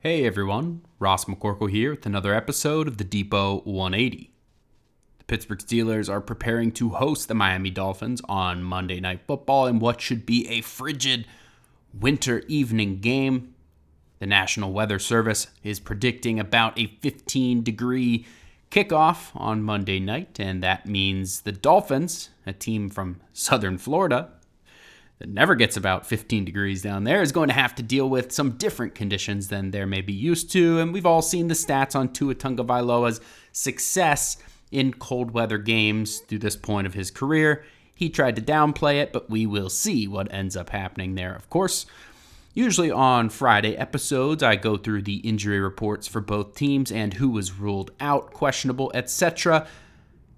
Hey everyone, Ross McCorkle here with another episode of the Depot 180. The Pittsburgh Steelers are preparing to host the Miami Dolphins on Monday Night Football in what should be a frigid winter evening game. The National Weather Service is predicting about a 15-degree kickoff on Monday night, and that means the Dolphins, a team from southern Florida, that never gets about 15 degrees down there, is going to have to deal with some different conditions than they're maybe used to. And we've all seen the stats on Tua Tagovailoa's success in cold weather games through this point of his career. He tried to downplay it, but we will see what ends up happening there, of course. Usually on Friday episodes, I go through the injury reports for both teams and who was ruled out, questionable, etc.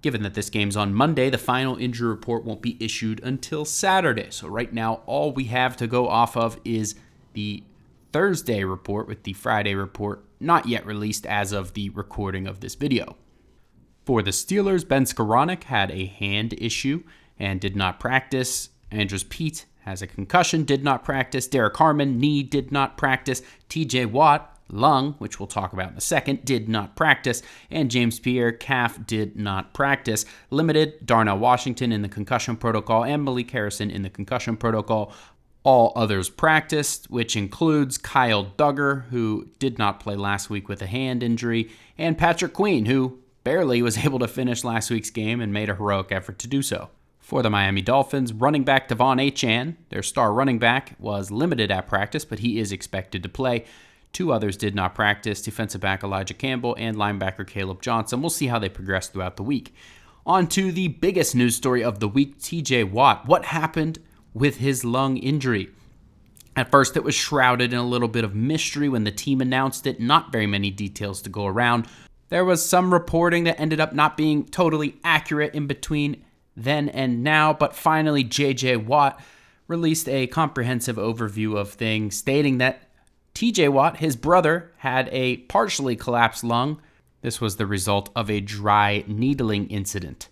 Given that this game's on Monday, the final injury report won't be issued until Saturday. So right now, all we have to go off of is the Thursday report, with the Friday report not yet released as of the recording of this video. For the Steelers, Ben Skowronek had a hand issue and did not practice. Andrews Pete has a concussion, did not practice. Derek Harmon, knee, did not practice. TJ Watt, lung, which we'll talk about in a second, did not practice. And James Pierre, calf, did not practice. Limited, Darnell Washington in the concussion protocol and Malik Harrison in the concussion protocol. All others practiced, which includes Kyle Duggar, who did not play last week with a hand injury, and Patrick Queen, who barely was able to finish last week's game and made a heroic effort to do so. For the Miami Dolphins, running back Devon Achane, their star running back, was limited at practice, but he is expected to play. Two others did not practice, defensive back Elijah Campbell and linebacker Caleb Johnson. We'll see how they progress throughout the week. On to the biggest news story of the week, TJ Watt. What happened with his lung injury? At first, it was shrouded in a little bit of mystery when the team announced it. Not very many details to go around. There was some reporting that ended up not being totally accurate in between then and now, but finally JJ Watt released a comprehensive overview of things, stating that TJ Watt, his brother, had a partially collapsed lung. This was the result of a dry needling incident.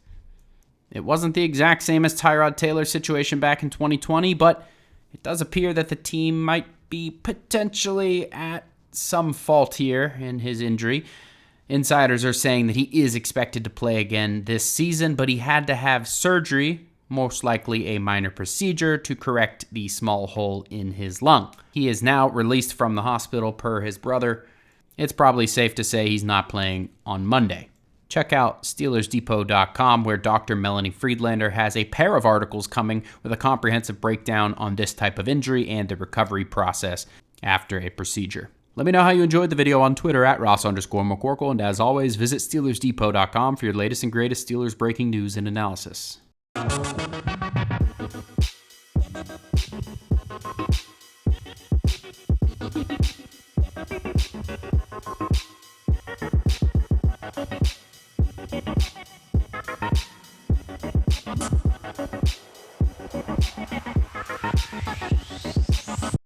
It wasn't the exact same as Tyrod Taylor's situation back in 2020, but it does appear that the team might be potentially at some fault here in his injury. Insiders are saying that he is expected to play again this season, but he had to have surgery, most likely a minor procedure, to correct the small hole in his lung. He is now released from the hospital per his brother. It's probably safe to say he's not playing on Monday. Check out SteelersDepot.com, where Dr. Melanie Friedlander has a pair of articles coming with a comprehensive breakdown on this type of injury and the recovery process after a procedure. Let me know how you enjoyed the video on Twitter at Ross_McCorkle, and as always, visit SteelersDepot.com for your latest and greatest Steelers breaking news and analysis.